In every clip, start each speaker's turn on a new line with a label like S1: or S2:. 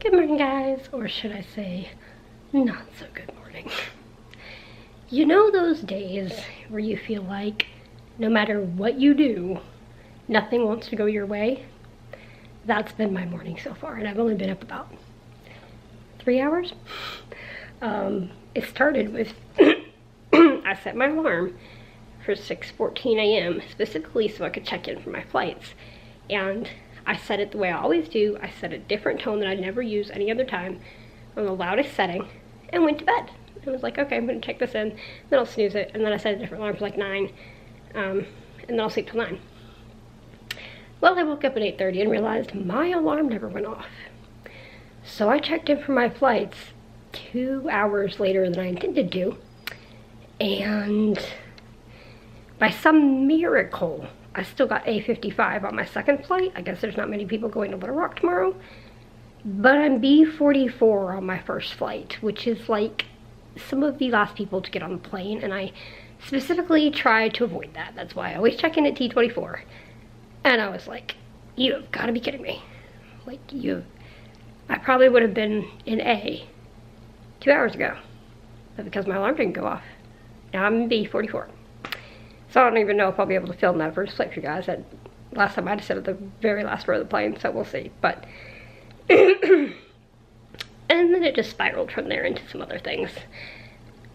S1: Good morning, guys, or should I say, not so good morning. You know those days where you feel like no matter what you do, nothing wants to go your way? That's been my morning so far, and I've only been up about 3 hours. It started with, I set my alarm for 6:14 a.m. specifically so I could check in for my flights. And I set it the way I always do. I set a different tone that I never use any other time on the loudest setting and went to bed. I was like, okay, I'm gonna check this in, then I'll snooze it, and then I set a different alarm for like 9, and then I'll sleep till 9. Well, I woke up at 8:30 and realized my alarm never went off. So I checked in for my flights 2 hours later than I intended to, and by some miracle, I still got A55 on my second flight. I guess there's not many people going to Little Rock tomorrow. But I'm B44 on my first flight, which is like some of the last people to get on the plane, and I specifically try to avoid that. That's why I always check in at T24. And I was like, you have got to be kidding me. Like, I probably would have been in A 2 hours ago, but because my alarm didn't go off. Now I'm in B44. So I don't even know if I'll be able to film that first flight for you guys. Last time I just said at the very last row of the plane, so we'll see. But and then it just spiraled from there into some other things.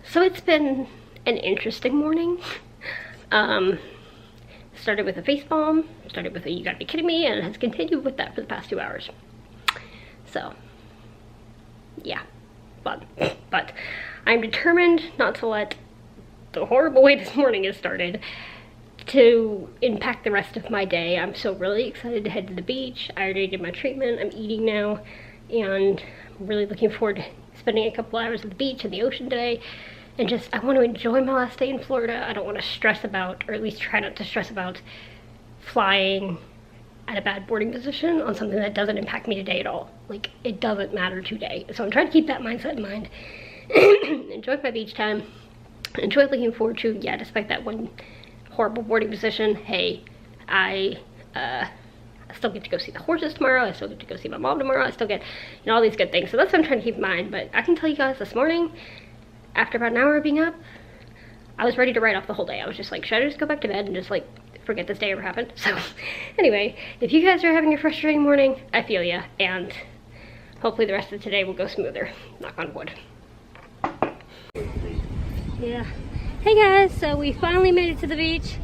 S1: So it's been an interesting morning. Started with a face balm, started with a you gotta be kidding me, and it has continued with that for the past 2 hours. So yeah, fun. But I'm determined not to let the horrible way this morning has started to impact the rest of my day. I'm so really excited to head to the beach. I already did my treatment. I'm eating now, and I'm really looking forward to spending a couple hours at the beach and the ocean today. And just, I want to enjoy my last day in Florida. I don't want to stress about, or at least try not to stress about, flying at a bad boarding position on something that doesn't impact me today at all. Like, it doesn't matter today. So I'm trying to keep that mindset in mind. Enjoy my beach time. Enjoy looking forward to, yeah, despite that one horrible boarding position, hey, I still get to go see the horses tomorrow. I still get to go see my mom tomorrow. I still get, you know, all these good things. So that's what I'm trying to keep in mind. But I can tell you guys this morning, after about an hour of being up, I was ready to write off the whole day. I was just like, should I just go back to bed and just like forget this day ever happened? So anyway, if you guys are having a frustrating morning, I feel ya, and hopefully the rest of today will go smoother. Knock on wood. Yeah. Hey guys, so we finally made it to the beach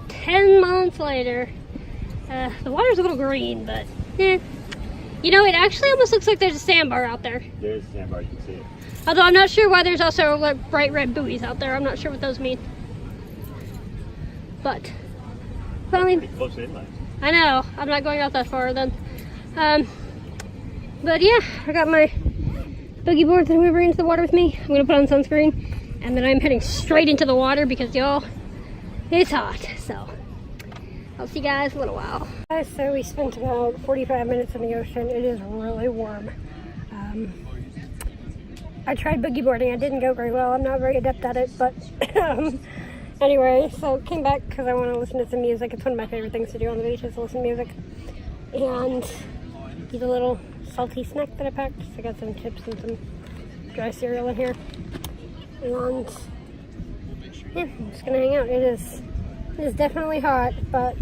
S1: 10 months later. The water's a little green, but eh. You know, it actually almost looks like there's a sandbar out there.
S2: There's a sandbar, you can see it.
S1: Although I'm not sure why there's also like bright red buoys out there. I'm not sure what those mean. But finally,
S2: Close inland.
S1: I know, I'm not going out that far then. But yeah, I got my boogie board that I'm gonna bring into the water with me. I'm gonna put on sunscreen. And then I'm heading straight into the water because, y'all, it's hot. So I'll see you guys in a little while. Guys, so we spent about 45 minutes in the ocean. It is really warm. I tried boogie boarding. It didn't go very well. I'm not very adept at it, but anyway, so came back because I want to listen to some music. It's one of my favorite things to do on the beach is to listen to music. And eat a little salty snack that I packed. So I got some chips and some dry cereal in here. And yeah, I'm just gonna hang out. It is definitely hot, but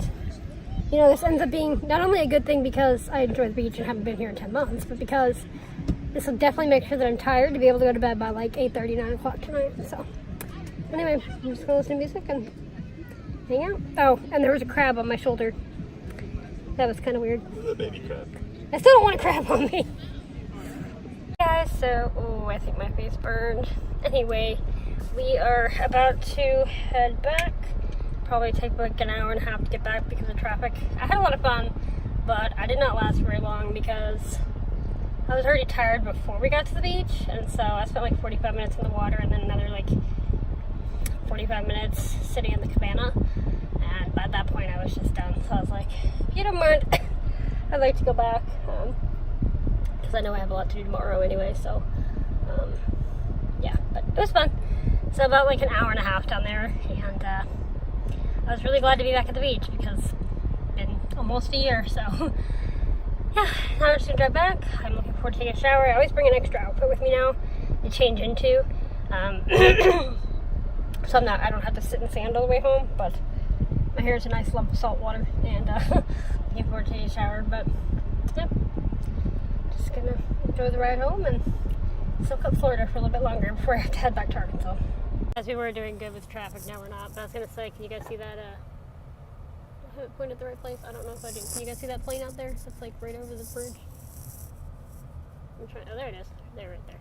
S1: you know, this ends up being not only a good thing because I enjoy the beach and haven't been here in 10 months, but because this will definitely make sure that I'm tired to be able to go to bed by like 8:30, 9 o'clock tonight. So anyway, I'm just gonna listen to music and hang out. Oh, and there was a crab on my shoulder. That was kind of weird.
S2: A baby crab.
S1: I still don't want a crab on me. Guys, so I think my face burned. Anyway, we are about to head back. Probably take like an hour and a half to get back because of traffic. I had a lot of fun, but I did not last very long because I was already tired before we got to the beach, and so I spent like 45 minutes in the water and then another like 45 minutes sitting in the cabana, and by that point I was just done. So I was like, if you don't mind, I'd like to go back. Because I know I have a lot to do tomorrow anyway, so yeah, but it was fun. So about like an hour and a half down there, and I was really glad to be back at the beach because it's been almost a year, so yeah, now I'm just gonna drive back. I'm looking forward to taking a shower. I always bring an extra outfit with me now to change into. So I don't have to sit in sand all the way home, but my hair is a nice lump of salt water, and looking forward to taking a shower. But yeah, just gonna enjoy the ride home and soak up Florida for a little bit longer before I have to head back to Arkansas. As we were doing good with traffic, now we're not. But I was gonna say, can you guys see that? I haven't pointed at the right place. I don't know if I do. Can you guys see that plane out there? It's like right over the bridge. I'm trying. Oh, there it is. There, right there.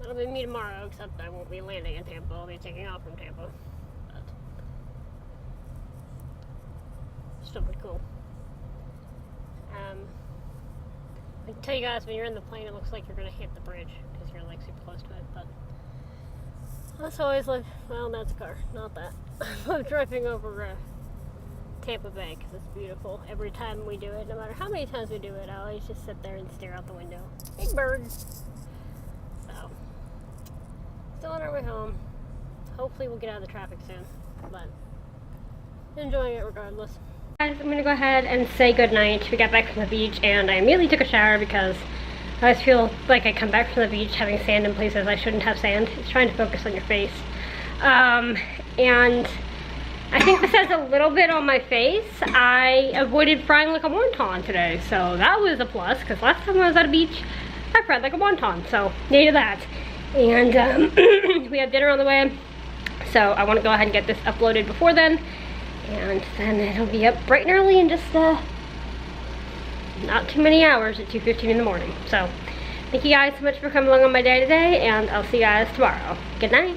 S1: That'll be me tomorrow, except I won't be landing in Tampa. I'll be taking off from Tampa. But still pretty cool. I can tell you guys, when you're in the plane, it looks like you're gonna hit the bridge because you're like super close to it. But that's always like, well, that's a car, not that. I'm driving over Tampa Bay because it's beautiful. Every time we do it, no matter how many times we do it, I always just sit there and stare out the window. Big birds. So, still on our way home. Hopefully we'll get out of the traffic soon, but enjoying it regardless. Guys, I'm gonna go ahead and say goodnight. We got back from the beach and I immediately took a shower because I always feel like I come back from the beach having sand in places I shouldn't have sand. It's trying to focus on your face. And I think this has a little bit on my face. I avoided frying like a wonton today, so that was a plus, because last time I was at a beach, I fried like a wonton, so needed that. And we have dinner on the way, so I want to go ahead and get this uploaded before then, and then it'll be up bright and early in just not too many hours at 2:15 in the morning. So thank you guys so much for coming along on my day today, and I'll see you guys tomorrow. Good night.